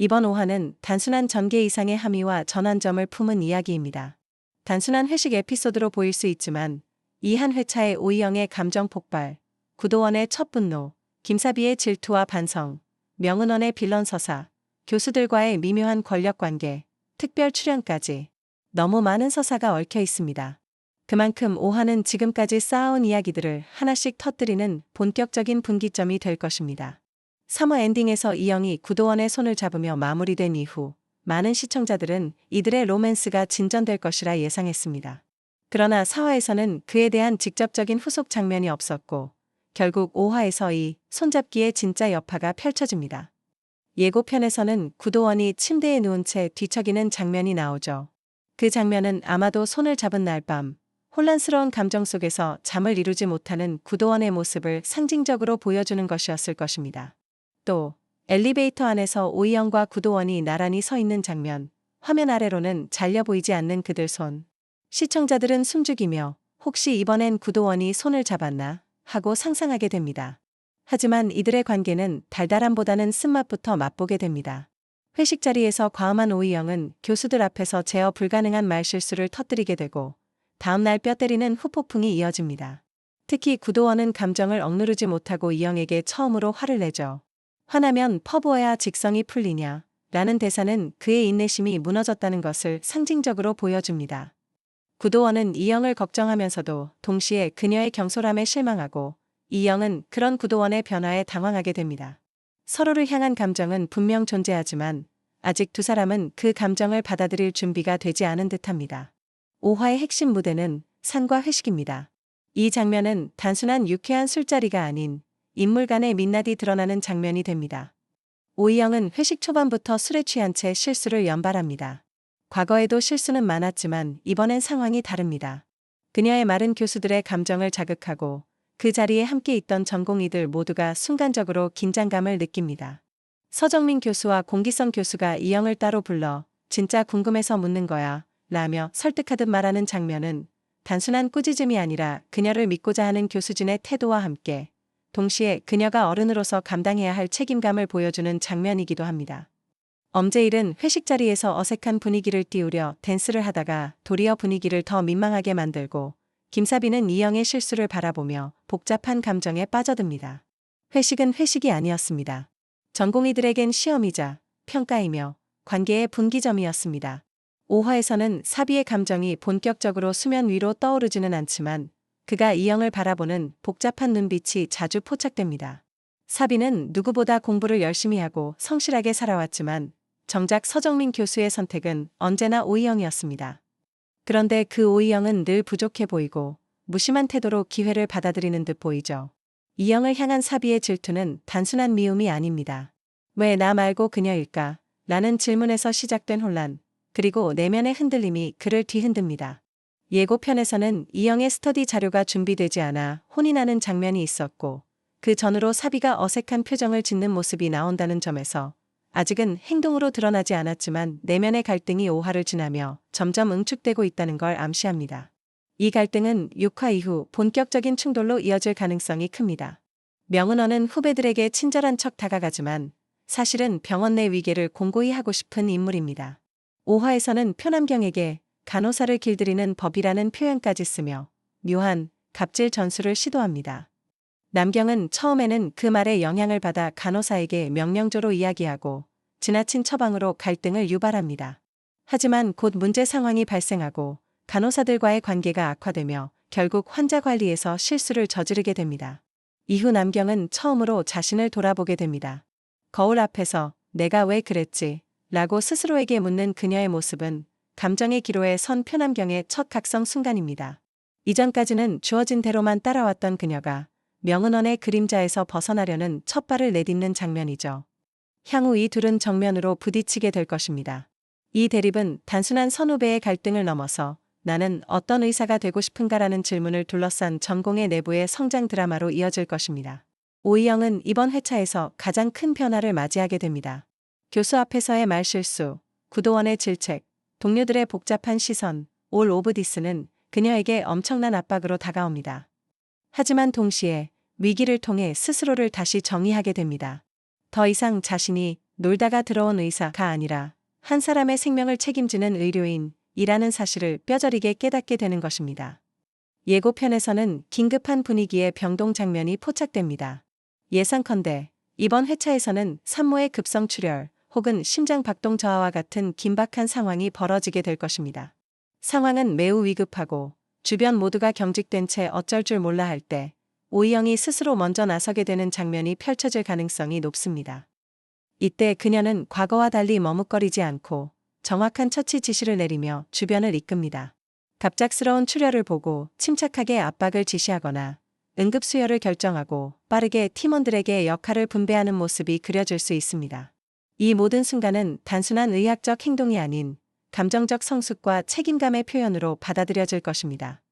이번 5화는 단순한 전개 이상의 함의와 전환점을 품은 이야기입니다. 단순한 회식 에피소드로 보일 수 있지만 이 한 회차의 오이영의 감정 폭발, 구도원의 첫 분노, 김사비의 질투와 반성, 명은원의 빌런 서사, 교수들과의 미묘한 권력 관계, 특별 출연까지 너무 많은 서사가 얽혀 있습니다. 그만큼 5화는 지금까지 쌓아온 이야기들을 하나씩 터뜨리는 본격적인 분기점이 될 것입니다. 3화 엔딩에서 이영이 구도원의 손을 잡으며 마무리된 이후 많은 시청자들은 이들의 로맨스가 진전될 것이라 예상했습니다. 그러나 4화에서는 그에 대한 직접적인 후속 장면이 없었고 결국 5화에서 이 손잡기의 진짜 여파가 펼쳐집니다. 예고편에서는 구도원이 침대에 누운 채 뒤척이는 장면이 나오죠. 그 장면은 아마도 손을 잡은 날 밤 혼란스러운 감정 속에서 잠을 이루지 못하는 구도원의 모습을 상징적으로 보여주는 것이었을 것입니다. 또 엘리베이터 안에서 오이영과 구도원이 나란히 서 있는 장면, 화면 아래로는 잘려 보이지 않는 그들 손. 시청자들은 숨죽이며 혹시 이번엔 구도원이 손을 잡았나 하고 상상하게 됩니다. 하지만 이들의 관계는 달달함보다는 쓴맛부터 맛보게 됩니다. 회식 자리에서 과음한 오이영은 교수들 앞에서 제어 불가능한 말실수를 터뜨리게 되고 다음날 뼈 때리는 후폭풍이 이어집니다. 특히 구도원은 감정을 억누르지 못하고 이영에게 처음으로 화를 내죠. 화나면 퍼부어야 직성이 풀리냐 라는 대사는 그의 인내심이 무너졌다는 것을 상징적으로 보여줍니다. 구도원은 이영을 걱정하면서도 동시에 그녀의 경솔함에 실망하고 이영은 그런 구도원의 변화에 당황하게 됩니다. 서로를 향한 감정은 분명 존재하지만 아직 두 사람은 그 감정을 받아들일 준비가 되지 않은 듯합니다. 5화의 핵심 무대는 산과 회식입니다. 이 장면은 단순한 유쾌한 술자리가 아닌 인물 간의 민낯이 드러나는 장면이 됩니다. 오이영은 회식 초반부터 술에 취한 채 실수를 연발합니다. 과거에도 실수는 많았지만 이번엔 상황이 다릅니다. 그녀의 말은 교수들의 감정을 자극하고 그 자리에 함께 있던 전공의들 모두가 순간적으로 긴장감을 느낍니다. 서정민 교수와 공기성 교수가 이영을 따로 불러 진짜 궁금해서 묻는 거야 라며 설득하듯 말하는 장면은 단순한 꾸짖음이 아니라 그녀를 믿고자 하는 교수진의 태도와 함께 동시에 그녀가 어른으로서 감당해야 할 책임감을 보여주는 장면이기도 합니다. 엄재일은 회식 자리에서 어색한 분위기를 띄우려 댄스를 하다가 도리어 분위기를 더 민망하게 만들고 김사비는 이영의 실수를 바라보며 복잡한 감정에 빠져듭니다. 회식은 회식이 아니었습니다. 전공의들에겐 시험이자 평가이며 관계의 분기점이었습니다. 5화에서는 사비의 감정이 본격적으로 수면 위로 떠오르지는 않지만 그가 이영을 바라보는 복잡한 눈빛이 자주 포착됩니다. 사비는 누구보다 공부를 열심히 하고 성실하게 살아왔지만 정작 서정민 교수의 선택은 언제나 오이영이었습니다. 그런데 그 오이영은 늘 부족해 보이고 무심한 태도로 기회를 받아들이는 듯 보이죠. 이영을 향한 사비의 질투는 단순한 미움이 아닙니다. 왜 나 말고 그녀일까? 라는 질문에서 시작된 혼란, 그리고 내면의 흔들림이 그를 뒤흔듭니다. 예고편에서는 이영의 스터디 자료가 준비되지 않아 혼이 나는 장면이 있었고 그 전후로 사비가 어색한 표정을 짓는 모습이 나온다는 점에서 아직은 행동으로 드러나지 않았지만 내면의 갈등이 5화를 지나며 점점 응축되고 있다는 걸 암시합니다. 이 갈등은 6화 이후 본격적인 충돌로 이어질 가능성이 큽니다. 명은원은 후배들에게 친절한 척 다가가지만 사실은 병원 내 위계를 공고히 하고 싶은 인물입니다. 5화에서는 표남경에게 간호사를 길들이는 법이라는 표현까지 쓰며 묘한 갑질 전술을 시도합니다. 남경은 처음에는 그 말에 영향을 받아 간호사에게 명령조로 이야기하고 지나친 처방으로 갈등을 유발합니다. 하지만 곧 문제 상황이 발생하고 간호사들과의 관계가 악화되며 결국 환자 관리에서 실수를 저지르게 됩니다. 이후 남경은 처음으로 자신을 돌아보게 됩니다. 거울 앞에서 내가 왜 그랬지? 라고 스스로에게 묻는 그녀의 모습은 감정의 기로에 선 표남경의 첫 각성 순간입니다. 이전까지는 주어진 대로만 따라왔던 그녀가 명은원의 그림자에서 벗어나려는 첫 발을 내딛는 장면이죠. 향후 이 둘은 정면으로 부딪히게 될 것입니다. 이 대립은 단순한 선후배의 갈등을 넘어서 나는 어떤 의사가 되고 싶은가라는 질문을 둘러싼 전공의 내부의 성장 드라마로 이어질 것입니다. 오이영은 이번 회차에서 가장 큰 변화를 맞이하게 됩니다. 교수 앞에서의 말실수, 구도원의 질책, 동료들의 복잡한 시선, 올 오브 디스는 그녀에게 엄청난 압박으로 다가옵니다. 하지만 동시에 위기를 통해 스스로를 다시 정의하게 됩니다. 더 이상 자신이 놀다가 들어온 의사가 아니라 한 사람의 생명을 책임지는 의료인이라는 사실을 뼈저리게 깨닫게 되는 것입니다. 예고편에서는 긴급한 분위기의 병동 장면이 포착됩니다. 예상컨대 이번 회차에서는 산모의 급성 출혈 혹은 심장 박동 저하와 같은 긴박한 상황이 벌어지게 될 것입니다. 상황은 매우 위급하고 주변 모두가 경직된 채 어쩔 줄 몰라 할 때 오이영이 스스로 먼저 나서게 되는 장면이 펼쳐질 가능성이 높습니다. 이때 그녀는 과거와 달리 머뭇거리지 않고 정확한 처치 지시를 내리며 주변을 이끕니다. 갑작스러운 출혈을 보고 침착하게 압박을 지시하거나 응급수혈을 결정하고 빠르게 팀원들에게 역할을 분배하는 모습이 그려질 수 있습니다. 이 모든 순간은 단순한 의학적 행동이 아닌 감정적 성숙과 책임감의 표현으로 받아들여질 것입니다.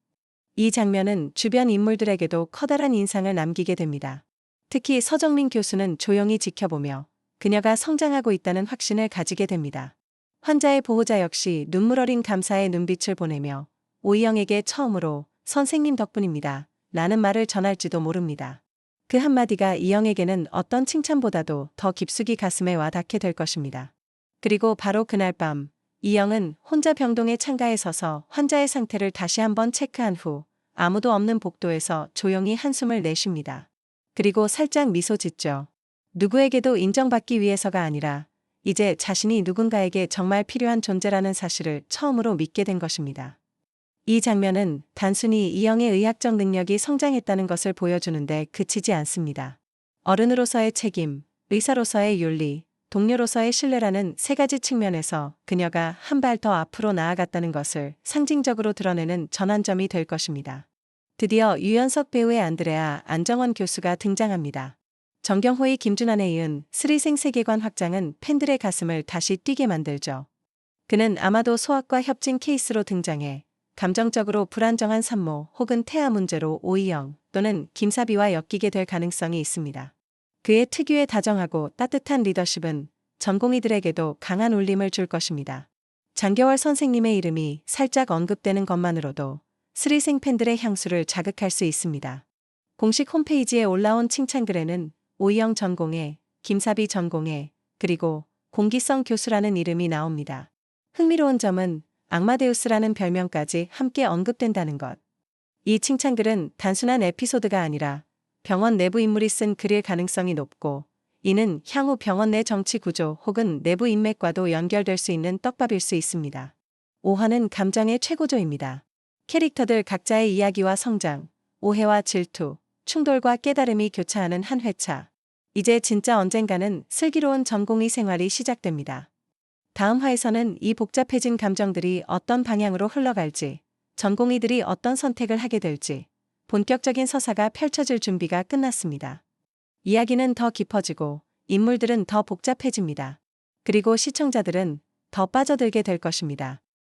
이 장면은 주변 인물들에게도 커다란 인상을 남기게 됩니다. 특히 서정민 교수는 조용히 지켜보며 그녀가 성장하고 있다는 확신을 가지게 됩니다. 환자의 보호자 역시 눈물 어린 감사의 눈빛을 보내며 오이영에게 처음으로 선생님 덕분입니다. 라는 말을 전할지도 모릅니다. 그 한마디가 이영에게는 어떤 칭찬보다도 더 깊숙이 가슴에 와 닿게 될 것입니다. 그리고 바로 그날 밤 이영은 혼자 병동의 창가에 서서 환자의 상태를 다시 한번 체크한 후 아무도 없는 복도에서 조용히 한숨을 내쉽니다. 그리고 살짝 미소 짓죠. 누구에게도 인정받기 위해서가 아니라 이제 자신이 누군가에게 정말 필요한 존재라는 사실을 처음으로 믿게 된 것입니다. 이 장면은 단순히 이영의 의학적 능력이 성장했다는 것을 보여주는데 그치지 않습니다. 어른으로서의 책임, 의사로서의 윤리, 동료로서의 신뢰라는 세 가지 측면에서 그녀가 한 발 더 앞으로 나아갔다는 것을 상징적으로 드러내는 전환점이 될 것입니다. 드디어 유연석 배우의 안드레아 안정원 교수가 등장합니다. 정경호의 김준환에 이은 스리생 세계관 확장은 팬들의 가슴을 다시 뛰게 만들죠. 그는 아마도 소아과 협진 케이스로 등장해 감정적으로 불안정한 산모 혹은 태아 문제로 오이영 또는 김사비와 엮이게 될 가능성이 있습니다. 그의 특유의 다정하고 따뜻한 리더십은 전공의들에게도 강한 울림을 줄 것입니다. 장겨월 선생님의 이름이 살짝 언급되는 것만으로도 스리생 팬들의 향수를 자극할 수 있습니다. 공식 홈페이지에 올라온 칭찬글에는 오이영 전공의, 김사비 전공의, 그리고 공기성 교수라는 이름이 나옵니다. 흥미로운 점은 악마데우스라는 별명까지 함께 언급된다는 것. 이 칭찬글은 단순한 에피소드가 아니라 병원 내부 인물이 쓴 글일 가능성이 높고 이는 향후 병원 내 정치 구조 혹은 내부 인맥과도 연결될 수 있는 떡밥일 수 있습니다. 5화는 감정의 최고조입니다. 캐릭터들 각자의 이야기와 성장, 오해와 질투, 충돌과 깨달음이 교차하는 한 회차. 이제 진짜 언젠가는 슬기로운 전공의 생활이 시작됩니다. 다음 화에서는 이 복잡해진 감정들이 어떤 방향으로 흘러갈지, 전공의들이 어떤 선택을 하게 될지, 본격적인 서사가 펼쳐질 준비가 끝났습니다. 이야기는 더 깊어지고 인물들은 더 복잡해집니다. 그리고 시청자들은 더 빠져들게 될 것입니다.